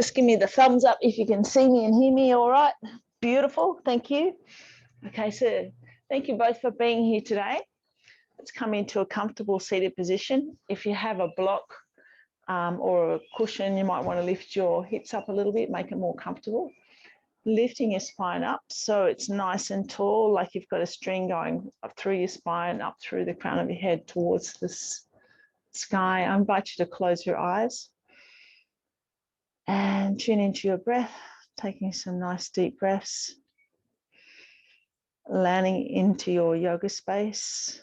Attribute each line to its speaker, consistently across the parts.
Speaker 1: Just give me the thumbs up if you can see me and hear me all right. Beautiful, thank you. Okay, so thank you both for being here today. Let's come into a comfortable seated position. If you have a block or a cushion, you might want to lift your hips up a little bit, make it more comfortable. Lifting your spine up so it's nice and tall, like you've got a string going up through your spine, up through the crown of your head towards the sky. I invite you to close your eyes and tune into your breath, taking some nice deep breaths, landing into your yoga space.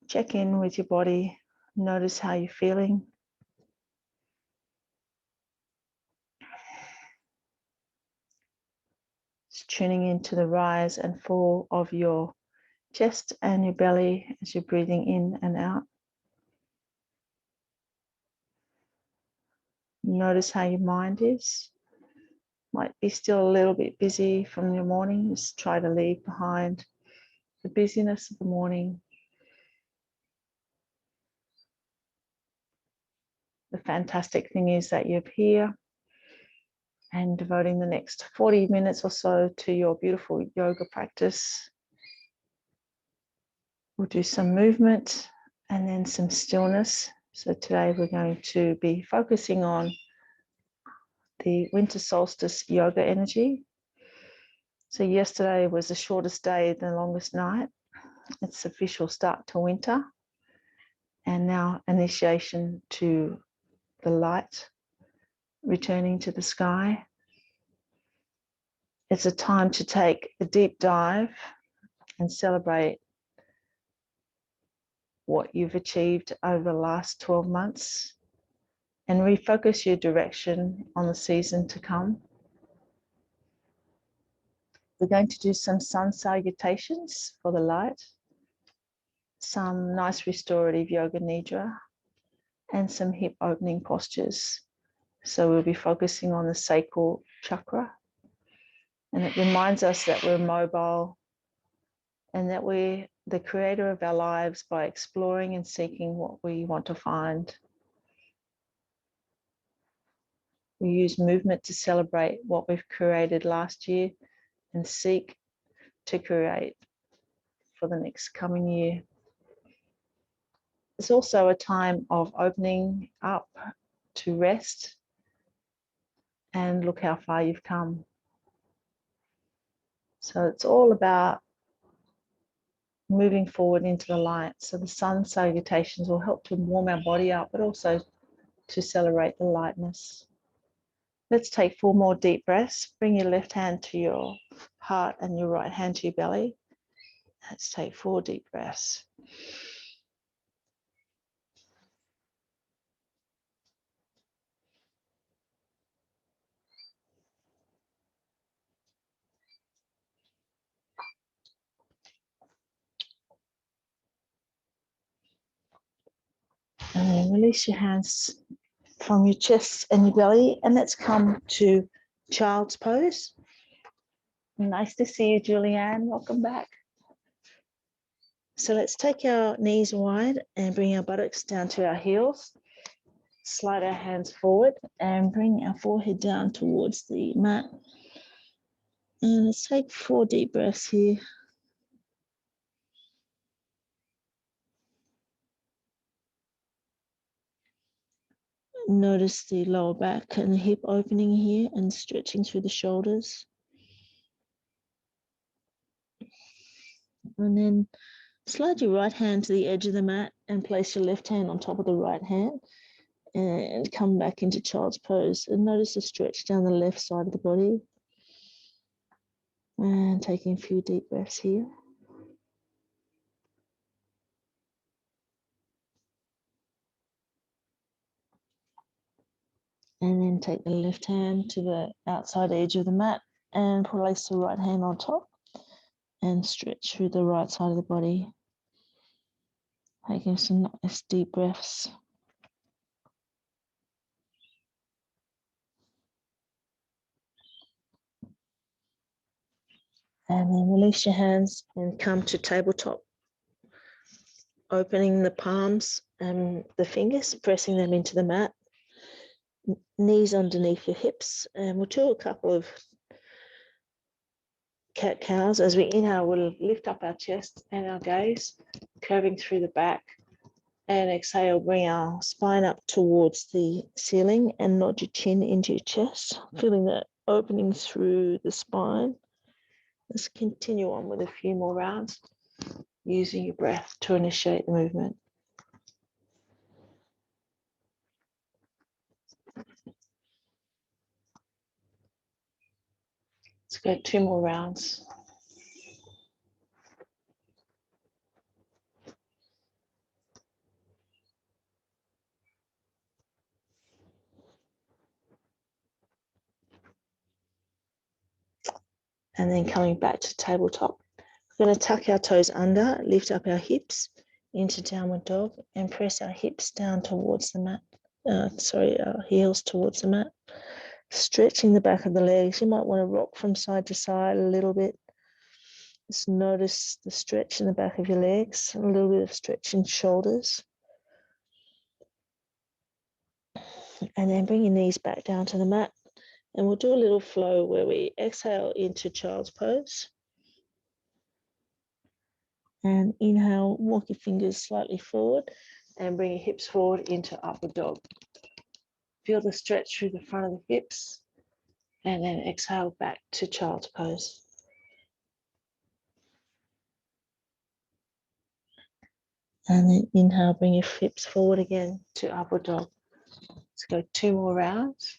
Speaker 1: Check in with your body, notice how you're feeling. Just tuning into the rise and fall of your chest and your belly as you're breathing in and out. Notice how your mind is. Might be still a little bit busy from your morning. Just try to leave behind the busyness of the morning. The fantastic thing is that you're here and devoting the next 40 minutes or so to your beautiful yoga practice. We'll do some movement and then some stillness. So today we're going to be focusing on the winter solstice yoga energy. So yesterday was the shortest day, the longest night. It's official start to winter. And now initiation to the light, returning to the sky. It's a time to take a deep dive and celebrate what you've achieved over the last 12 months and refocus your direction on the season to come. We're going to do some sun salutations for the light, some nice restorative yoga Nidra, and some hip opening postures. So we'll be focusing on the sacral chakra, and it reminds us that we're mobile and that we're the creator of our lives by exploring and seeking what we want to find. We use movement to celebrate what we've created last year and seek to create for the next coming year. It's also a time of opening up to rest and look how far you've come. So it's all about moving forward into the light. So the sun salutations will help to warm our body up, but also to celebrate the lightness. Let's take 4 more deep breaths. Bring your left hand to your heart and your right hand to your belly. Let's take 4 deep breaths. And then release your hands from your chest and your belly, and let's come to child's pose. Nice to see you, Julianne. Welcome back. So let's take our knees wide and bring our buttocks down to our heels. Slide our hands forward and bring our forehead down towards the mat. And let's take 4 deep breaths here. Notice the lower back and the hip opening here and stretching through the shoulders. And then slide your right hand to the edge of the mat and place your left hand on top of the right hand and come back into child's pose. And notice the stretch down the left side of the body. And taking a few deep breaths here. And then take the left hand to the outside edge of the mat and place the right hand on top and stretch through the right side of the body. Taking some nice deep breaths. And then release your hands and come to tabletop. Opening the palms and the fingers, pressing them into the mat. knees underneath your hips, and we'll do a couple of cat cows. As we inhale, we'll lift up our chest and our gaze, curving through the back, and exhale, bring our spine up towards the ceiling and nod your chin into your chest, feeling that opening through the spine. Let's continue on with a few more rounds, using your breath to initiate the movement. Let's go 2 more rounds. And then coming back to tabletop. We're going to tuck our toes under, lift up our hips into downward dog, and press our hips down towards the mat. Our heels towards the mat. Stretching the back of the legs. You might want to rock from side to side a little bit. Just notice the stretch in the back of your legs, a little bit of stretch in shoulders. And then bring your knees back down to the mat. And we'll do a little flow where we exhale into child's pose. And inhale, walk your fingers slightly forward and bring your hips forward into upward dog. Feel the stretch through the front of the hips, and then exhale back to child's pose. And then inhale, bring your hips forward again to upward dog. Let's go 2 more rounds.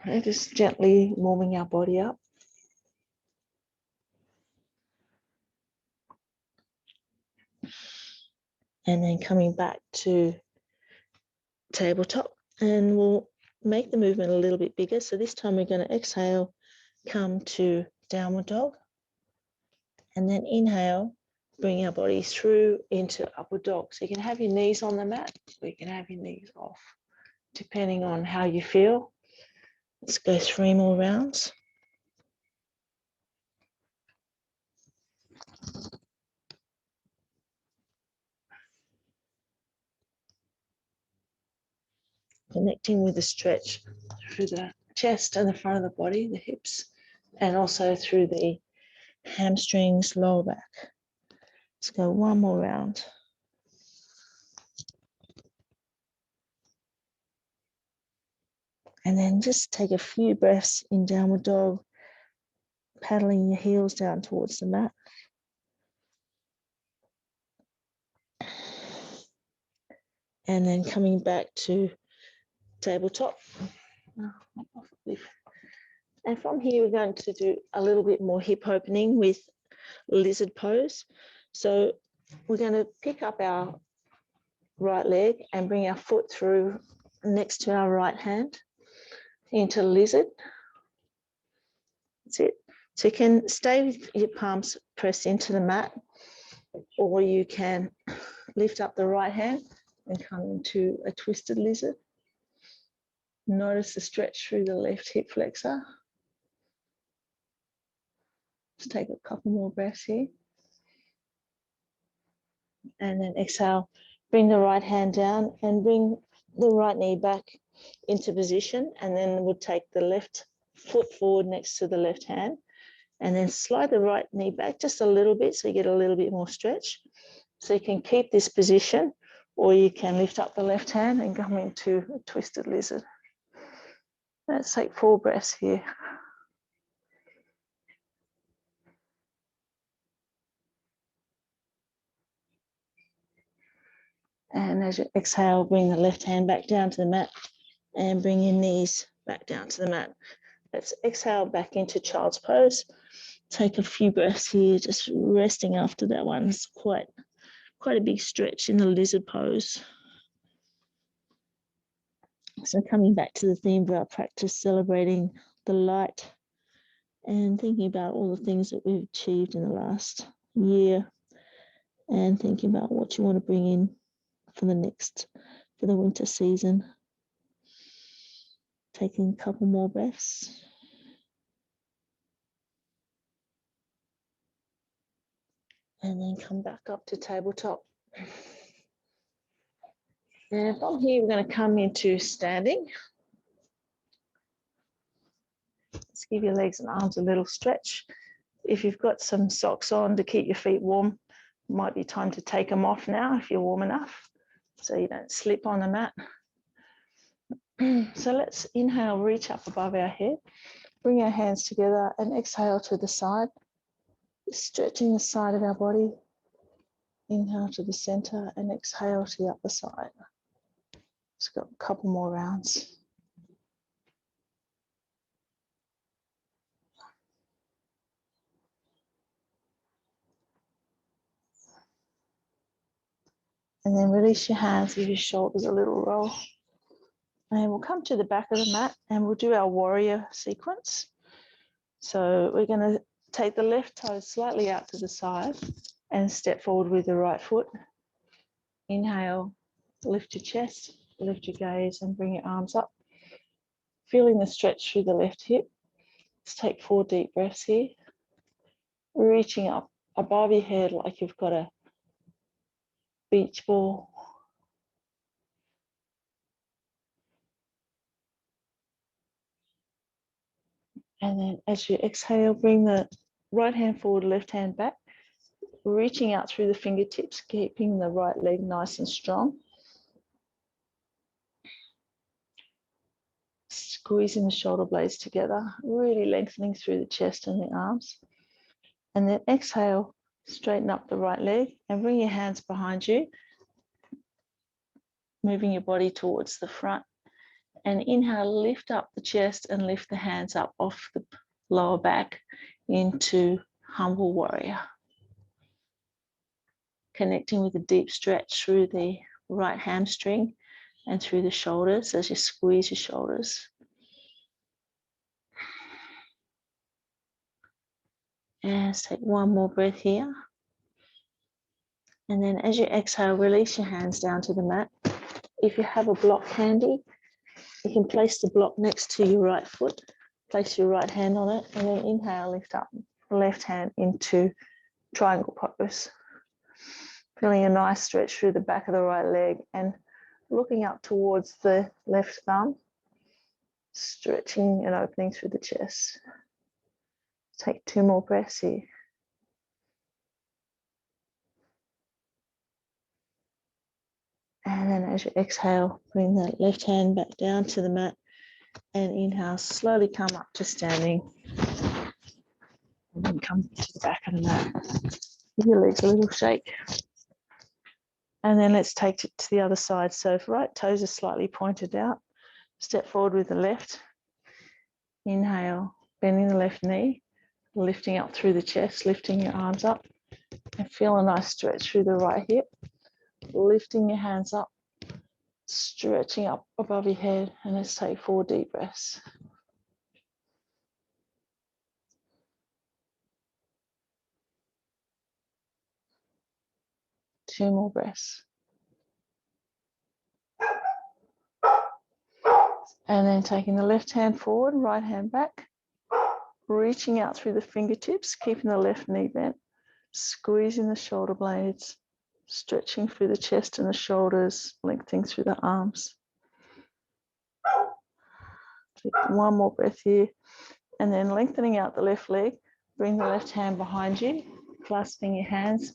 Speaker 1: Okay, just gently warming our body up. And then coming back to tabletop, and we'll make the movement a little bit bigger. So this time we're going to exhale, come to downward dog, and then inhale, bring our body through into upward dog. So you can have your knees on the mat, or you can have your knees off, depending on how you feel. Let's go 3 more rounds. Connecting with the stretch through the chest and the front of the body, the hips, and also through the hamstrings, lower back. Let's go 1 more round. And then just take a few breaths in downward dog, paddling your heels down towards the mat. And then coming back to tabletop. And from here, we're going to do a little bit more hip opening with lizard pose. So we're going to pick up our right leg and bring our foot through next to our right hand into lizard. That's it. So you can stay with your palms pressed into the mat, or you can lift up the right hand and come into a twisted lizard. Notice the stretch through the left hip flexor. Just take a couple more breaths here. And then exhale, bring the right hand down and bring the right knee back into position. And then we'll take the left foot forward next to the left hand, and then slide the right knee back just a little bit so you get a little bit more stretch. So you can keep this position, or you can lift up the left hand and come into a twisted lizard. Let's take 4 breaths here. And as you exhale, bring the left hand back down to the mat and bring your knees back down to the mat. Let's exhale back into child's pose. Take a few breaths here, just resting after that one. It's quite a big stretch in the lizard pose. So coming back to the theme of our practice, celebrating the light and thinking about all the things that we've achieved in the last year, and thinking about what you want to bring in for the winter season. Taking a couple more breaths. And then come back up to tabletop. And from here, we're going to come into standing. Let's give your legs and arms a little stretch. If you've got some socks on to keep your feet warm, it might be time to take them off now if you're warm enough, so you don't slip on the mat. So let's inhale, reach up above our head, bring our hands together and exhale to the side, stretching the side of our body. Inhale to the center and exhale to the upper side. Let's go a couple more rounds. And then release your hands, give your shoulders a little roll. And we'll come to the back of the mat and we'll do our warrior sequence. So we're going to take the left toe slightly out to the side and step forward with the right foot. Inhale, lift your chest, lift your gaze and bring your arms up. Feeling the stretch through the left hip. Let's take 4 deep breaths here. Reaching up above your head like you've got a beach ball. And then as you exhale, bring the right hand forward, left hand back, reaching out through the fingertips, keeping the right leg nice and strong. Squeezing the shoulder blades together, really lengthening through the chest and the arms. And then exhale, straighten up the right leg and bring your hands behind you, moving your body towards the front. And inhale, lift up the chest and lift the hands up off the lower back into humble warrior. Connecting with a deep stretch through the right hamstring and through the shoulders as you squeeze your shoulders. And let's take one more breath here. And then as you exhale, release your hands down to the mat. If you have a block handy, you can place the block next to your right foot, place your right hand on it, and then inhale, lift up left hand into triangle pose. Feeling a nice stretch through the back of the right leg and looking up towards the left thumb, stretching and opening through the chest. Take 2 more breaths here. And then as you exhale, bring the left hand back down to the mat and inhale, slowly come up to standing. And then come to the back of the mat. Give your legs a little shake. And then let's take it to the other side. So if right toes are slightly pointed out, step forward with the left. Inhale, bending the left knee, lifting up through the chest, lifting your arms up. And feel a nice stretch through the right hip. Lifting your hands up, stretching up above your head, and let's take 4 deep breaths. Two more breaths. And then taking the left hand forward, right hand back, reaching out through the fingertips, keeping the left knee bent, squeezing the shoulder blades, stretching through the chest and the shoulders, lengthening through the arms. Take one more breath here. And then lengthening out the left leg, bring the left hand behind you, clasping your hands,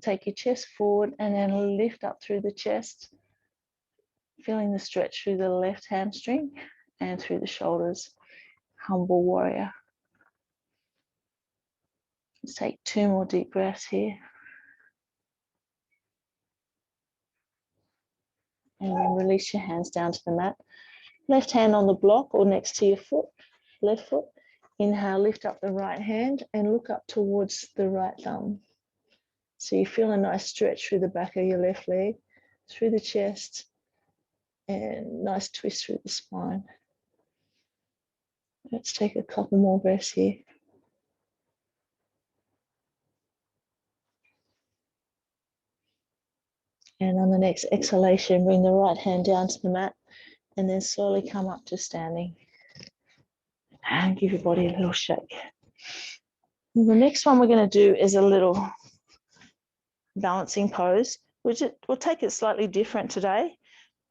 Speaker 1: take your chest forward and then lift up through the chest, feeling the stretch through the left hamstring and through the shoulders. Humble warrior. Let's take 2 more deep breaths here. And then release your hands down to the mat. Left hand on the block or next to your foot, left foot. Inhale, lift up the right hand and look up towards the right thumb. So you feel a nice stretch through the back of your left leg, through the chest, and nice twist through the spine. Let's take a couple more breaths here. And on the next exhalation, bring the right hand down to the mat and then slowly come up to standing. And give your body a little shake. And the next one we're going to do is a little balancing pose. We'll take it slightly different today.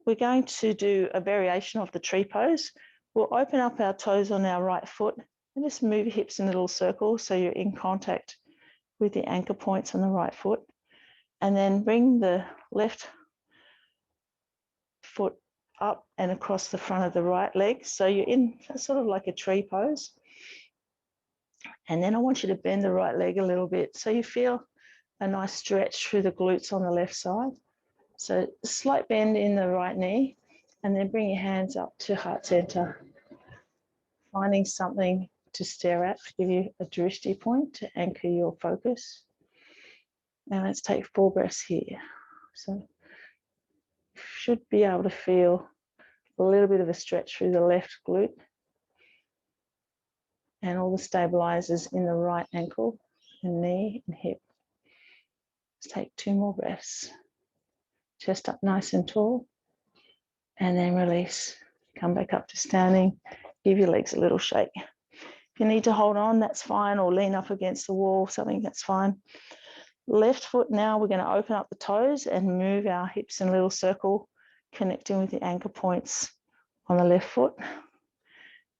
Speaker 1: We're going to do a variation of the tree pose. We'll open up our toes on our right foot and just move your hips in a little circle so you're in contact with the anchor points on the right foot. And then bring the left foot up and across the front of the right leg. So you're in sort of like a tree pose. And then I want you to bend the right leg a little bit so you feel a nice stretch through the glutes on the left side. So slight bend in the right knee, and then bring your hands up to heart center, finding something to stare at, to give you a drishti point to anchor your focus. Now let's take 4 breaths here. So should be able to feel a little bit of a stretch through the left glute and all the stabilizers in the right ankle and knee and hip. Let's take 2 more breaths. Chest up nice and tall, and then release. Come back up to standing. Give your legs a little shake. If you need to hold on, that's fine, or lean up against the wall, something, that's fine. Left foot now, we're going to open up the toes and move our hips in a little circle, connecting with the anchor points on the left foot.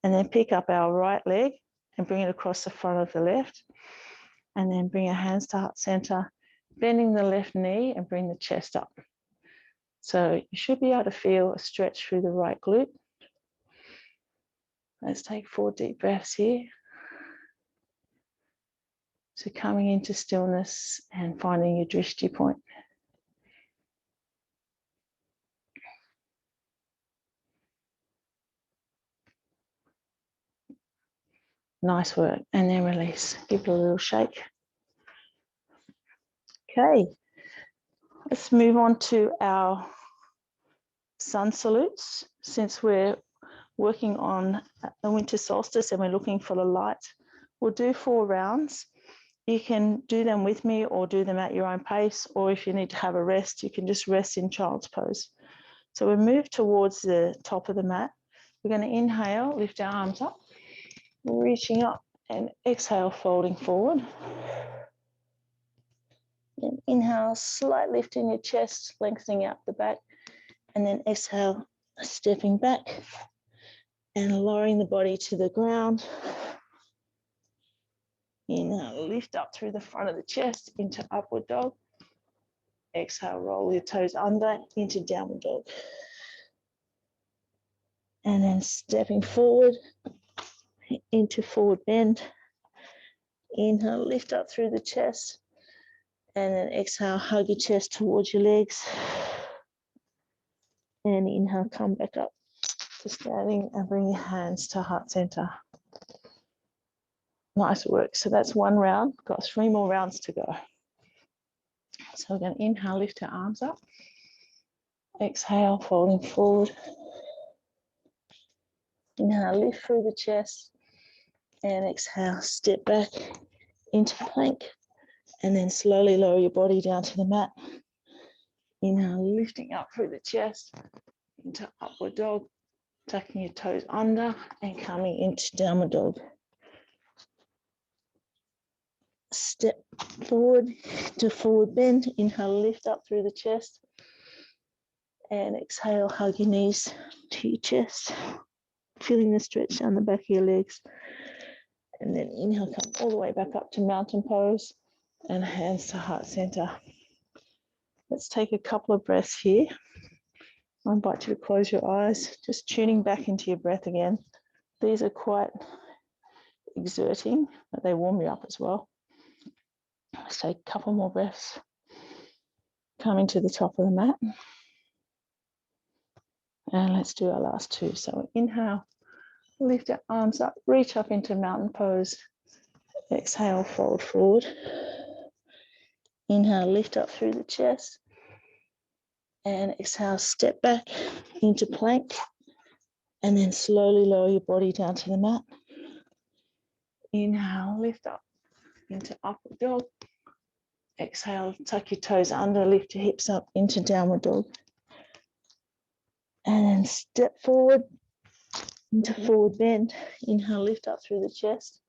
Speaker 1: And then pick up our right leg and bring it across the front of the left. And then bring our hands to heart center, bending the left knee and bring the chest up. So you should be able to feel a stretch through the right glute. Let's take 4 deep breaths here. So coming into stillness and finding your drishti point. Nice work. And then release. Give it a little shake. Okay. Let's move on to our sun salutes. Since we're working on the winter solstice and we're looking for the light, we'll do 4 rounds. You can do them with me or do them at your own pace, or if you need to have a rest, you can just rest in child's pose. So we'll move towards the top of the mat. We're going to inhale, lift our arms up, reaching up, and exhale, folding forward. Then inhale, slight lift in your chest, lengthening out the back, and then exhale, stepping back and lowering the body to the ground. Inhale, lift up through the front of the chest into upward dog. Exhale, roll your toes under into downward dog. And then stepping forward into forward bend. Inhale, lift up through the chest. And then exhale, hug your chest towards your legs. And inhale, come back up to standing and bring your hands to heart center. Nice work. So that's 1 round. Got 3 more rounds to go. So we're going to inhale, lift our arms up. Exhale, folding forward. Inhale, lift through the chest. And exhale, step back into plank. And then slowly lower your body down to the mat. Inhale, lifting up through the chest into upward dog. Tucking your toes under and coming into downward dog. Step forward to forward bend. Inhale, lift up through the chest. And exhale, hug your knees to your chest. Feeling the stretch down the back of your legs. And then inhale, come all the way back up to mountain pose and hands to heart center. Let's take a couple of breaths here. I invite you to close your eyes, just tuning back into your breath again. These are quite exerting, but they warm you up as well. Let's take a couple more breaths. Coming to the top of the mat. And let's do our last 2. So inhale, lift our arms up, reach up into mountain pose. Exhale, fold forward. Inhale, lift up through the chest. And exhale, step back into plank. And then slowly lower your body down to the mat. Inhale, lift up into upward dog. Exhale, tuck your toes under, lift your hips up into downward dog. And then step forward into forward bend. Inhale, lift up through the chest.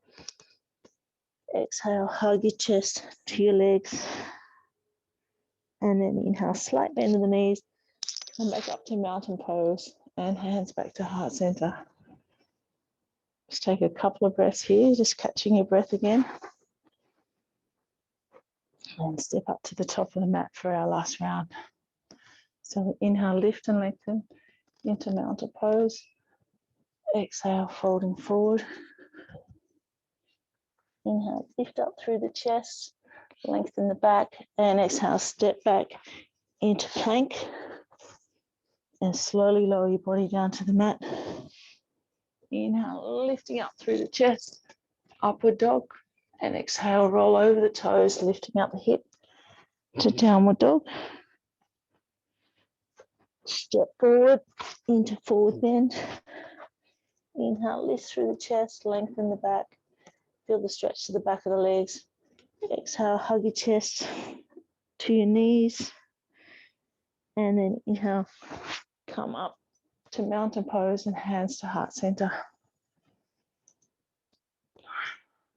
Speaker 1: Exhale, hug your chest to your legs. And then inhale, slight bend of the knees, come back up to mountain pose and hands back to heart center. Just take a couple of breaths here, just catching your breath again. And step up to the top of the mat for our last round. So inhale, lift and lengthen into mountain pose. Exhale, folding forward. Inhale, lift up through the chest, lengthen the back, and exhale, step back into plank. And slowly lower your body down to the mat. Inhale, lifting up through the chest, upward dog. And exhale, roll over the toes, lifting up the hip to downward dog. Step forward into forward bend. Inhale, lift through the chest, lengthen the back. Feel the stretch to the back of the legs. Exhale, hug your chest to your knees. And then inhale, come up to mountain pose and hands to heart center.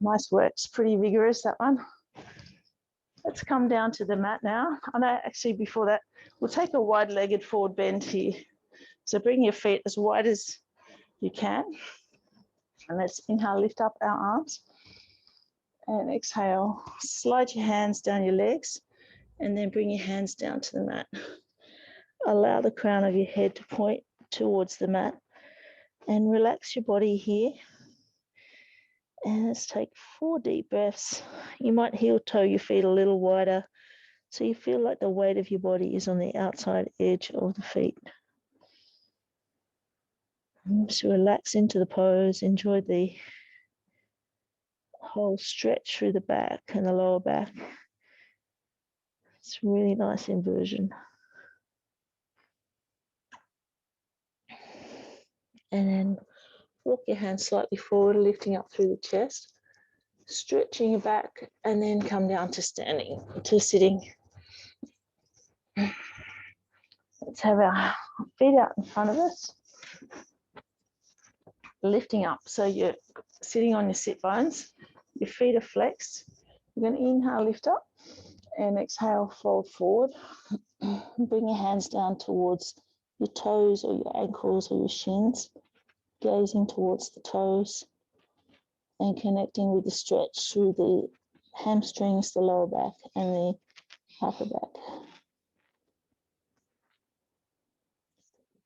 Speaker 1: Nice work. It's pretty vigorous, that one. Let's come down to the mat now. And actually before that, we'll take a wide-legged forward bend here. So bring your feet as wide as you can. And let's inhale, lift up our arms. And exhale, slide your hands down your legs. And then bring your hands down to the mat. Allow the crown of your head to point towards the mat. And relax your body here. And let's take 4 deep breaths. You might heel toe your feet a little wider so you feel like the weight of your body is on the outside edge of the feet. Just relax into the pose. Enjoy the whole stretch through the back and the lower back. It's a really nice inversion. And then walk your hands slightly forward, lifting up through the chest, stretching your back, and then come down to standing, to sitting. Let's have our feet out in front of us, lifting up. So you're sitting on your sit bones, your feet are flexed. You're going to inhale, lift up, and exhale, fold forward. Bring your hands down towards your toes or your ankles or your shins, gazing towards the toes and connecting with the stretch through the hamstrings, the lower back, and the upper back.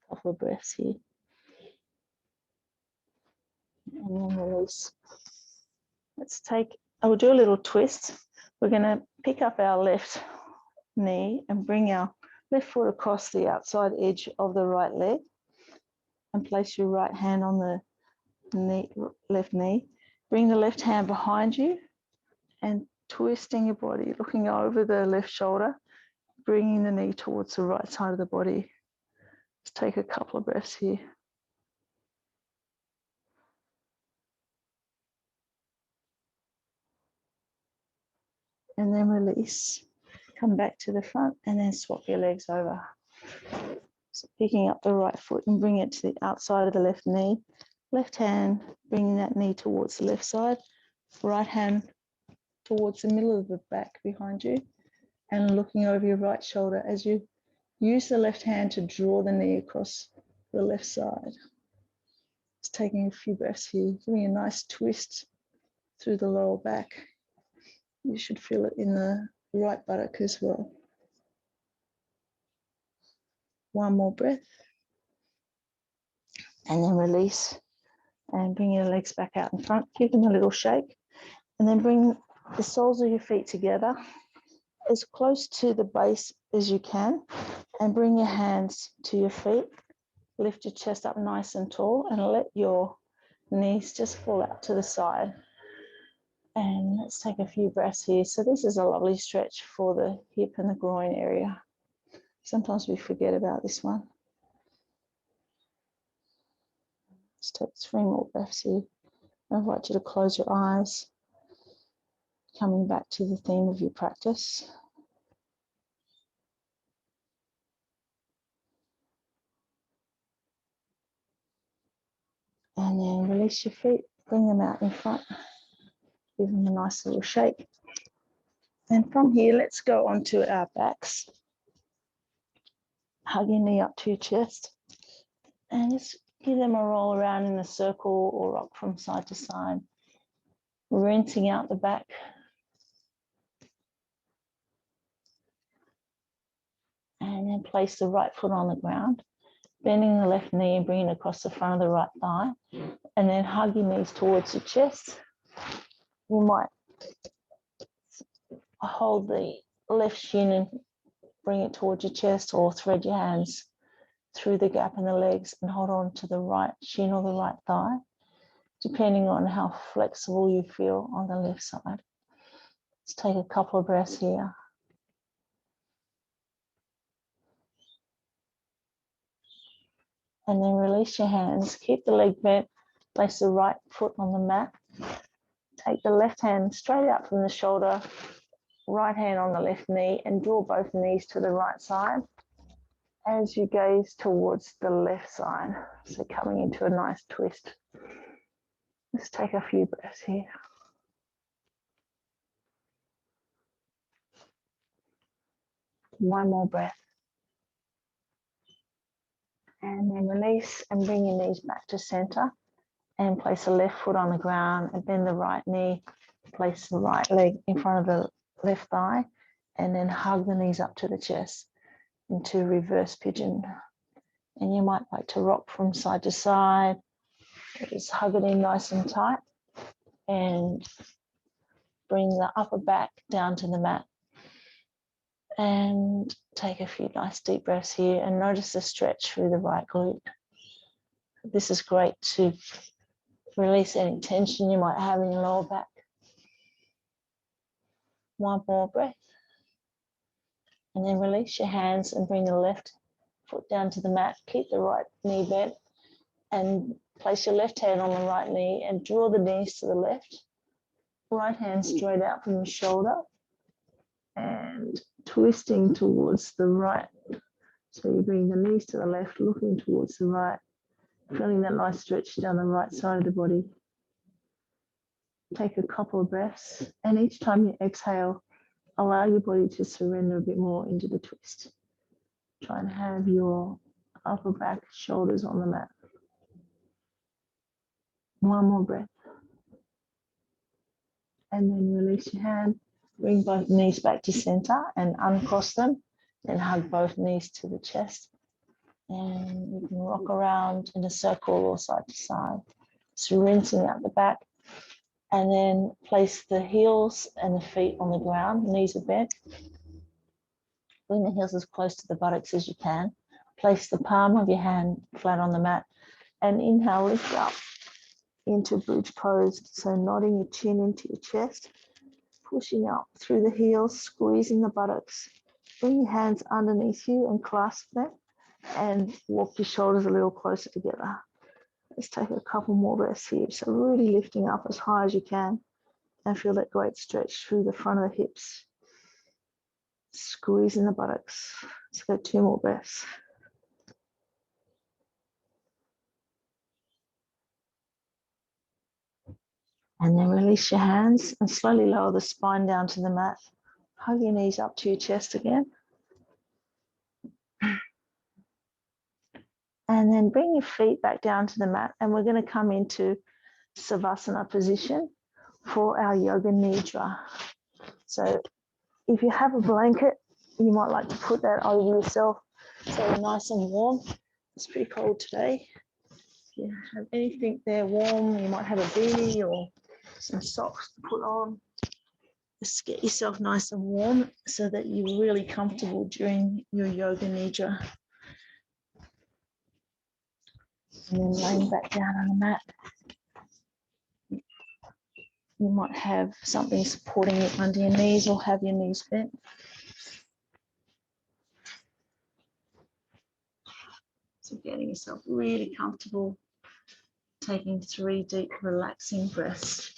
Speaker 1: A couple of breaths here. And then release. Let's take, I will do a little twist. We're going to pick up our left knee and bring our left foot across the outside edge of the right leg and place your right hand on the knee, left knee. Bring the left hand behind you and twisting your body, looking over the left shoulder, bringing the knee towards the right side of the body. Just take a couple of breaths here. And then release. Come back to the front and then swap your legs over. So picking up the right foot and bring it to the outside of the left knee. Left hand, bringing that knee towards the left side. Right hand towards the middle of the back behind you. And looking over your right shoulder as you use the left hand to draw the knee across the left side. Just taking a few breaths here, giving a nice twist through the lower back. You should feel it in the right buttock as well. One more breath. And then release. And bring your legs back out in front. Give them a little shake. And then bring the soles of your feet together as close to the base as you can. And bring your hands to your feet. Lift your chest up nice and tall and let your knees just fall out to the side. And let's take a few breaths here. So this is a lovely stretch for the hip and the groin area. Sometimes we forget about this one. Let's take 3 more breaths here. I invite you to close your eyes, coming back to the theme of your practice. And then release your feet, bring them out in front, give them a nice little shake. And from here, let's go onto our backs. Hug your knee up to your chest and just give them a roll around in a circle or rock from side to side, rinsing out the back. And then place the right foot on the ground, bending the left knee and bringing it across the front of the right thigh, and then hug your knees towards your chest. You might hold the left shin and bring it towards your chest, or thread your hands through the gap in the legs and hold on to the right shin or the right thigh, depending on how flexible you feel on the left side. Let's take a couple of breaths here. And then release your hands. Keep the leg bent. Place the right foot on the mat. Take the left hand straight out from the shoulder, right hand on the left knee, and draw both knees to the right side as you gaze towards the left side. So coming into a nice twist. Let's take a few breaths here. One more breath. And then release and bring your knees back to center and place the left foot on the ground and bend the right knee. Place the right leg in front of the left thigh and then hug the knees up to the chest into reverse pigeon. And you might like to rock from side to side. Just hug it in nice and tight and bring the upper back down to the mat. And take a few nice deep breaths here and notice the stretch through the right glute. This is great to release any tension you might have in your lower back. One more breath. And then release your hands and bring the left foot down to the mat. Keep the right knee bent and place your left hand on the right knee and draw the knees to the left. Right hand straight out from the shoulder and twisting towards the right. So you bring the knees to the left, looking towards the right, feeling that nice stretch down the right side of the body. Take a couple of breaths, and each time you exhale, allow your body to surrender a bit more into the twist. Try and have your upper back, shoulders on the mat. One more breath. And then release your hand. Bring both knees back to center and uncross them. Then hug both knees to the chest. And you can rock around in a circle or side to side. So rinsing out the back. And then place the heels and the feet on the ground. Knees are bent. Bring the heels as close to the buttocks as you can. Place the palm of your hand flat on the mat. And inhale, lift up into bridge pose. So nodding your chin into your chest. Pushing up through the heels, squeezing the buttocks. Bring your hands underneath you and clasp them. And walk your shoulders a little closer together. Let's take a couple more breaths here. So really lifting up as high as you can and feel that great stretch through the front of the hips. Squeezing the buttocks. Let's go 2 more breaths. And then release your hands and slowly lower the spine down to the mat. Hug your knees up to your chest again. And then bring your feet back down to the mat. And we're going to come into Savasana position for our Yoga Nidra. So if you have a blanket, you might like to put that over yourself so you're nice and warm. It's pretty cold today. If you have anything there warm, you might have a beanie or some socks to put on. Just get yourself nice and warm so that you're really comfortable during your Yoga Nidra. And then laying back down on the mat. You might have something supporting you under your knees or have your knees bent. So getting yourself really comfortable, taking 3 deep, relaxing breaths.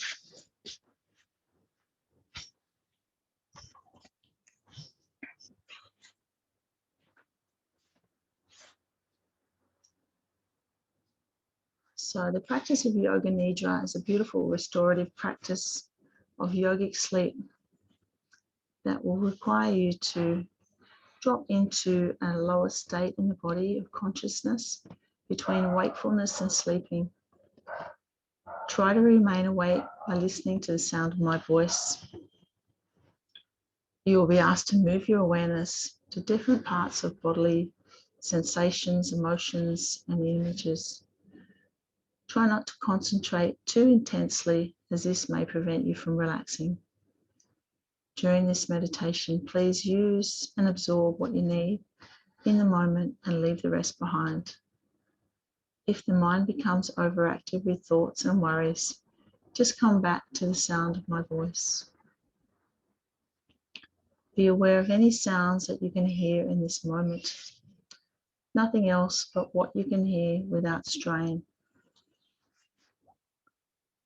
Speaker 1: So the practice of Yoga Nidra is a beautiful restorative practice of yogic sleep that will require you to Drop into a lower state in the body of consciousness between wakefulness and sleeping. Try to remain awake by listening to the sound of my voice. You will be asked to move your awareness to different parts of bodily sensations, emotions, and images. Try not to concentrate too intensely, as this may prevent you from relaxing. During this meditation, please use and absorb what you need in the moment and leave the rest behind. If the mind becomes overactive with thoughts and worries, just come back to the sound of my voice. Be aware of any sounds that you can hear in this moment. Nothing else but what you can hear without strain.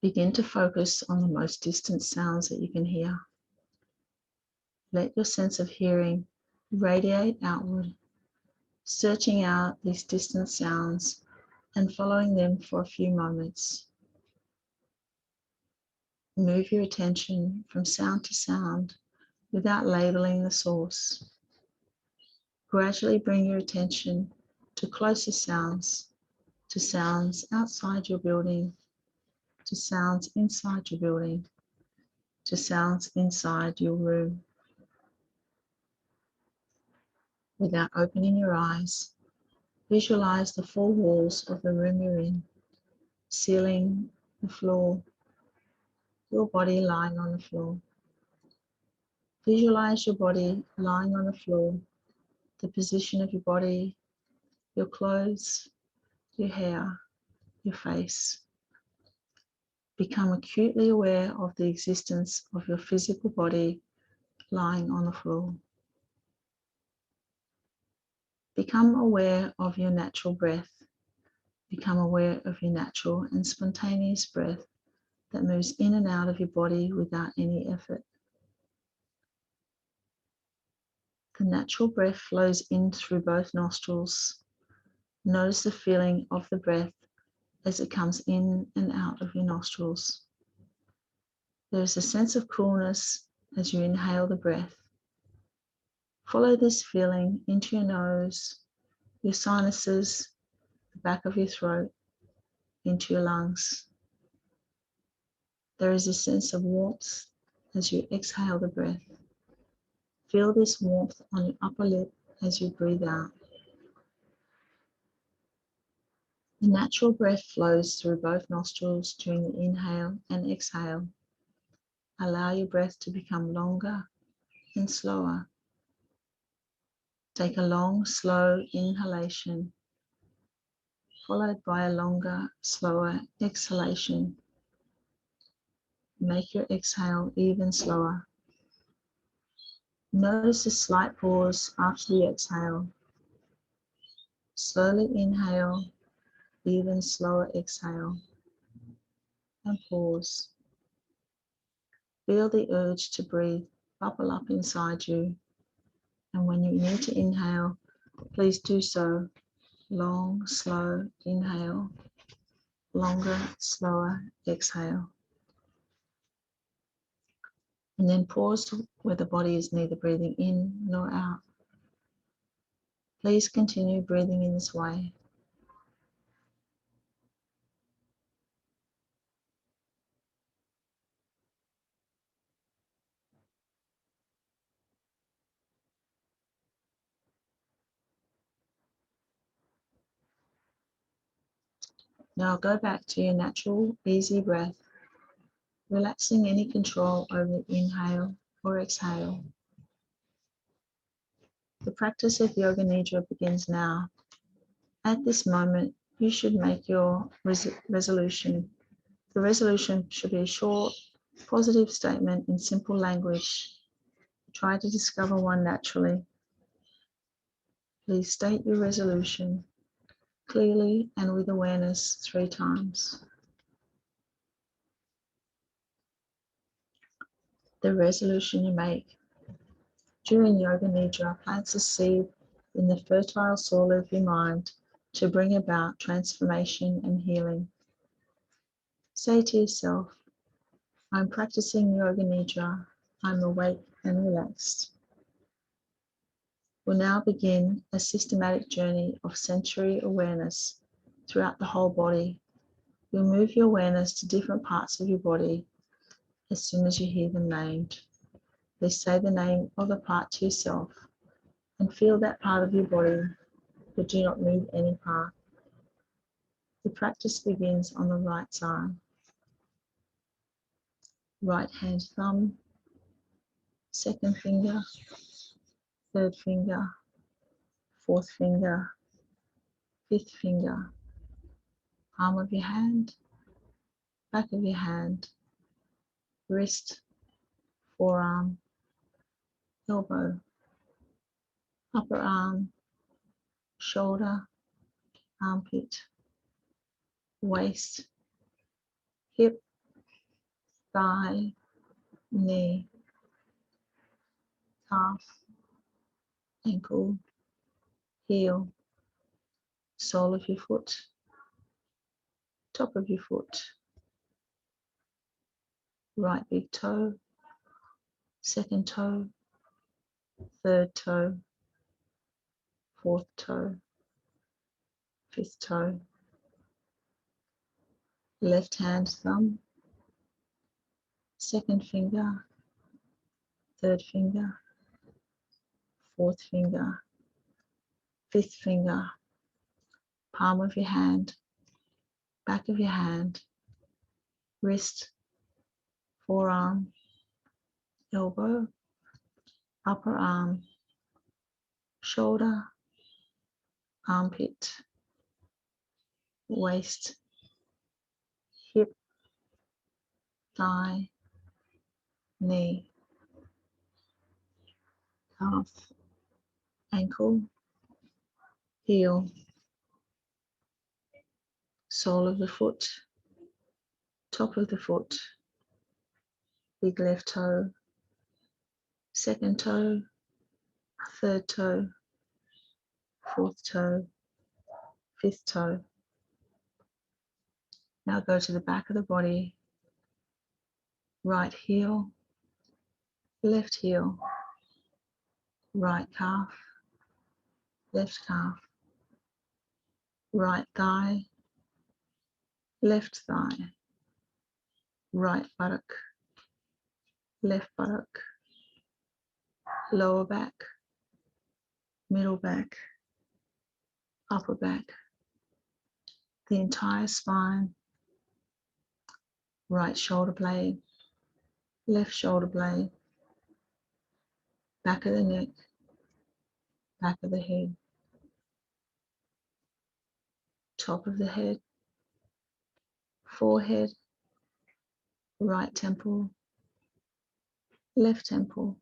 Speaker 1: Begin to focus on the most distant sounds that you can hear. Let your sense of hearing radiate outward, searching out these distant sounds and following them for a few moments. Move your attention from sound to sound without labeling the source. Gradually bring your attention to closer sounds, to sounds outside your building, to sounds inside your building, to sounds inside your room. Without opening your eyes, visualize the four walls of the room you're in, ceiling, the floor, your body lying on the floor. Visualize your body lying on the floor, the position of your body, your clothes, your hair, your face. Become acutely aware of the existence of your physical body lying on the floor. Become aware of your natural breath. Become aware of your natural and spontaneous breath that moves in and out of your body without any effort. The natural breath flows in through both nostrils. Notice the feeling of the breath as it comes in and out of your nostrils. There is a sense of coolness as you inhale the breath. Follow this feeling into your nose, your sinuses, the back of your throat, into your lungs. There is a sense of warmth as you exhale the breath. Feel this warmth on your upper lip as you breathe out. The natural breath flows through both nostrils during the inhale and exhale. Allow your breath to become longer and slower. Take a long, slow inhalation, followed by a longer, slower exhalation. Make your exhale even slower. Notice a slight pause after the exhale. Slowly inhale, even slower exhale, and pause. Feel the urge to breathe bubble up inside you, and when you need to inhale, please do so. Long, slow inhale, longer, slower exhale. And then pause where the body is neither breathing in nor out. Please continue breathing in this way. Now go back to your natural, easy breath, relaxing any control over the inhale or exhale. The practice of Yoga Nidra begins now. At this moment, you should make your resolution. The resolution should be a short, positive statement in simple language. Try to discover one naturally. Please state your resolution clearly and with awareness 3 times. The resolution you make during Yoga Nidra plants a seed in the fertile soil of your mind to bring about transformation and healing. Say to yourself, I'm practicing Yoga Nidra. I'm awake and relaxed. We'll now begin a systematic journey of sensory awareness throughout the whole body. You'll move your awareness to different parts of your body as soon as you hear them named. Please say the name of the part to yourself and feel that part of your body, but do not move any part. The practice begins on the right side. Right hand thumb, second finger, third finger, fourth finger, fifth finger, palm of your hand, back of your hand, wrist, forearm, elbow, upper arm, shoulder, armpit, waist, hip, thigh, knee, calf, ankle, heel, sole of your foot, top of your foot, right big toe, second toe, third toe, fourth toe, fifth toe, left hand thumb, second finger, third finger, fourth finger, fifth finger, palm of your hand, back of your hand, wrist, forearm, elbow, upper arm, shoulder, armpit, waist, hip, thigh, knee, calf, ankle, heel, sole of the foot, top of the foot, big left toe, second toe, third toe, fourth toe, fifth toe. Now go to the back of the body, right heel, left heel, right calf, left calf, right thigh, left thigh, right buttock, left buttock, lower back, middle back, upper back, the entire spine, right shoulder blade, left shoulder blade, back of the neck, back of the head, top of the head, forehead, right temple, left temple,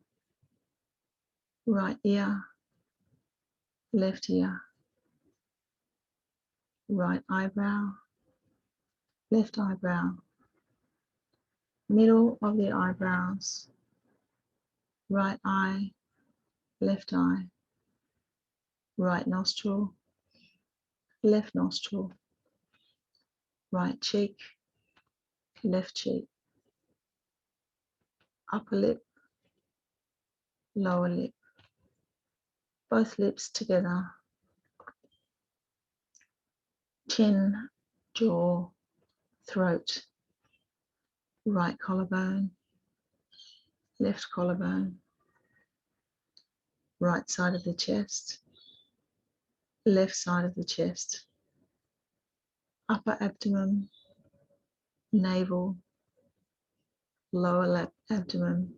Speaker 1: right ear, left ear, right eyebrow, left eyebrow, middle of the eyebrows, right eye, left eye, right nostril, left nostril, right cheek, left cheek, upper lip, lower lip, both lips together, chin, jaw, throat, right collarbone, left collarbone, right side of the chest, left side of the chest, upper abdomen, navel, lower abdomen,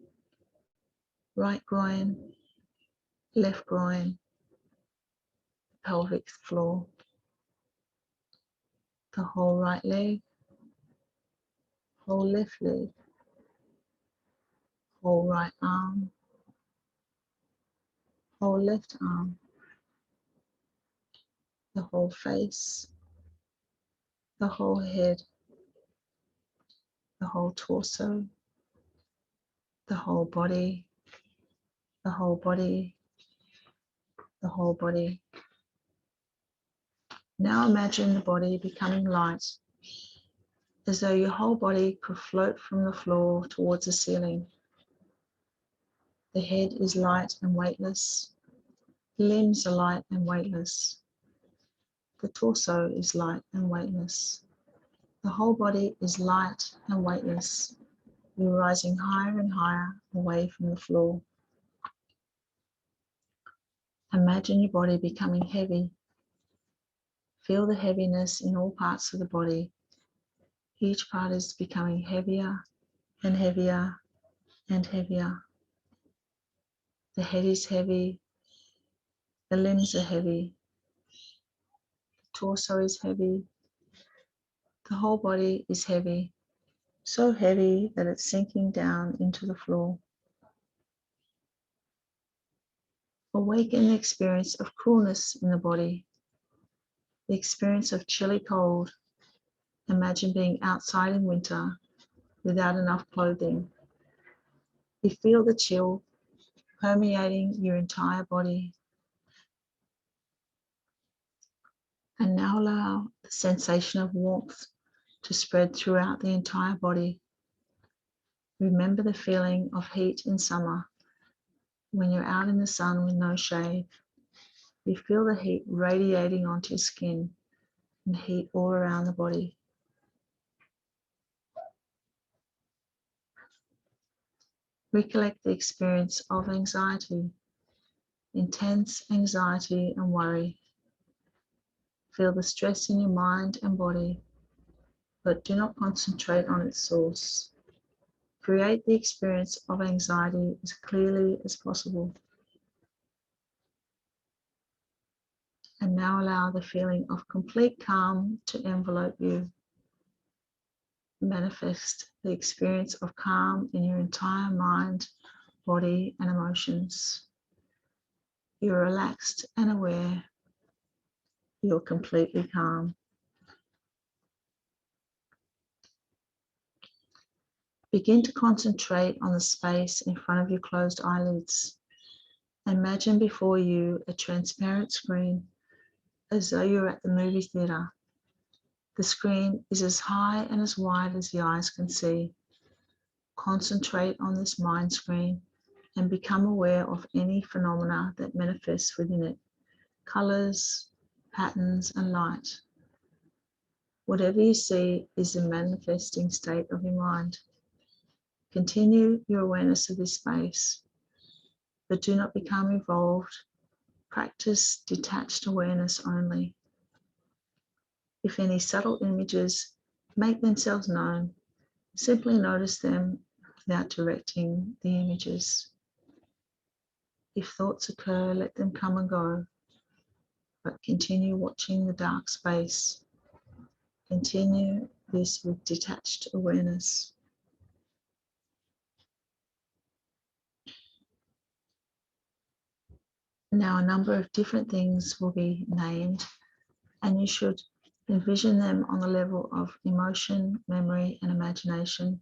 Speaker 1: right groin, left groin, pelvic floor, the whole right leg, whole left leg, whole right arm, whole left arm, the whole face, the whole head, the whole torso, the whole body, the whole body, the whole body. Now imagine the body becoming light, as though your whole body could float from the floor towards the ceiling. The head is light and weightless.
Speaker 2: Limbs are light and weightless. The torso is light and weightless. The whole body is light and weightless. You're rising higher and higher away from the floor. Imagine your body becoming heavy. Feel the heaviness in all parts of the body. Each part is becoming heavier and heavier and heavier. The head is heavy. The limbs are heavy. The torso is heavy. The whole body is heavy. So heavy that it's sinking down into the floor. Awaken the experience of coolness in the body. The experience of chilly cold. Imagine being outside in winter without enough clothing. You feel the chill permeating your entire body. And now allow the sensation of warmth to spread throughout the entire body. Remember the feeling of heat in summer when you're out in the sun with no shade. You feel the heat radiating onto your skin and heat all around the body. Recollect the experience of anxiety, intense anxiety and worry. Feel the stress in your mind and body, but do not concentrate on its source. Create the experience of anxiety as clearly as possible. And now allow the feeling of complete calm to envelope you. Manifest the experience of calm in your entire mind, body, and emotions. You're relaxed and aware. You're completely calm. Begin to concentrate on the space in front of your closed eyelids. Imagine before you a transparent screen as though you're at the movie theatre. The screen is as high and as wide as the eyes can see. Concentrate on this mind screen and become aware of any phenomena that manifests within it. Colours, patterns, and light. Whatever you see is the manifesting state of your mind. Continue your awareness of this space, but do not become involved. Practice detached awareness only. If any subtle images make themselves known, simply notice them without directing the images. If thoughts occur, let them come and go, but continue watching the dark space. Continue this with detached awareness. Now, a number of different things will be named, and you should envision them on the level of emotion, memory, and imagination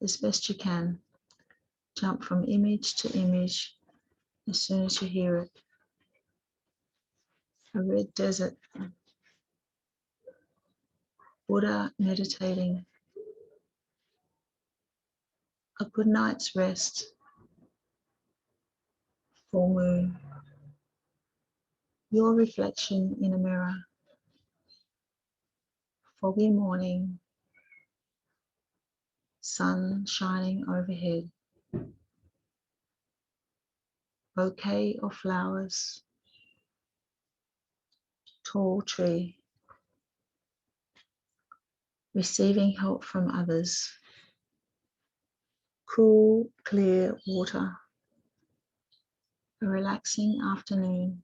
Speaker 2: as best you can. Jump from image to image as soon as you hear it. A red desert, Buddha meditating, a good night's rest, full moon, your reflection in a mirror, foggy morning, sun shining overhead, bouquet of flowers, tall tree, receiving help from others, cool, clear water, a relaxing afternoon,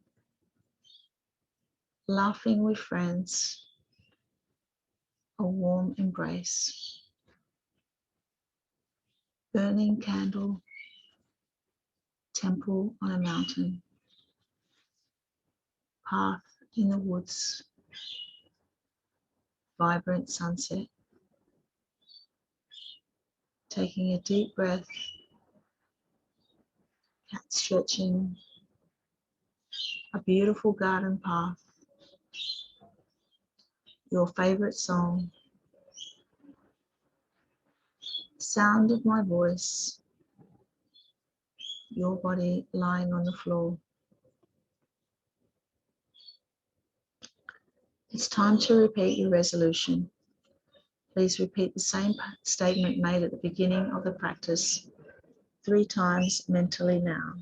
Speaker 2: laughing with friends, a warm embrace, burning candle, temple on a mountain, path in the woods, vibrant sunset. Taking a deep breath, cat stretching, a beautiful garden path, your favorite song, sound of my voice, your body lying on the floor. It's time to repeat your resolution. Please repeat the same statement made at the beginning of the practice 3 times mentally now.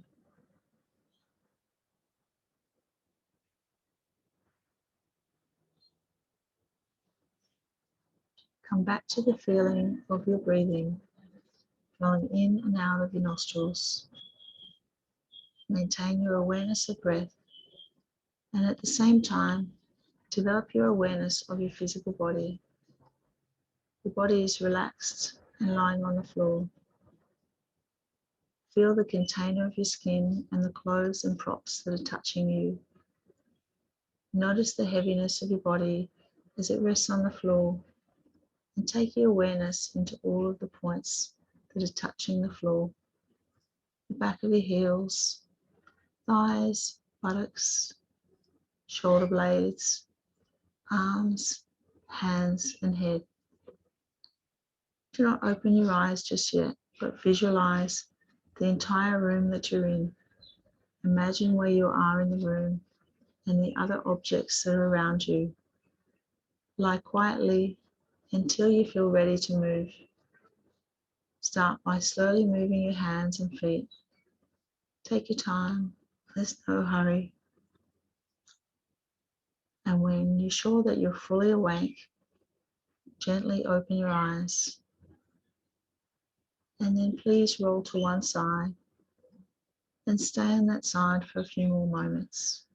Speaker 2: Come back to the feeling of your breathing, flowing in and out of your nostrils. Maintain your awareness of breath, and at the same time, develop your awareness of your physical body. The body is relaxed and lying on the floor. Feel the container of your skin and the clothes and props that are touching you. Notice the heaviness of your body as it rests on the floor, and take your awareness into all of the points that are touching the floor. The back of your heels, thighs, buttocks, shoulder blades, arms, hands, and head. Do not open your eyes just yet, but visualize the entire room that you're in. Imagine where you are in the room and the other objects that are around you. Lie quietly until you feel ready to move. Start by slowly moving your hands and feet. Take your time, there's no hurry. And when you're sure that you're fully awake, gently open your eyes. And then please roll to one side and stay on that side for a few more moments.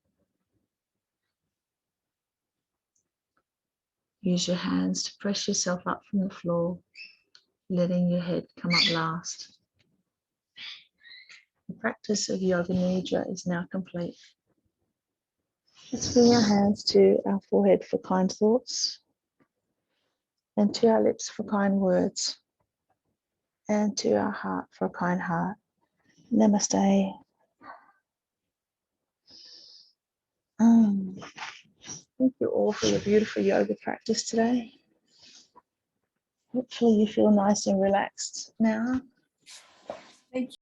Speaker 2: Use your hands to press yourself up from the floor, letting your head come up last. The practice of Yoga Nidra is now complete. Let's bring our hands to our forehead for kind thoughts, and to our lips for kind words, and to our heart for a kind heart. Namaste. Thank you all for your beautiful yoga practice today. Hopefully you feel nice and relaxed now.
Speaker 3: Thank you.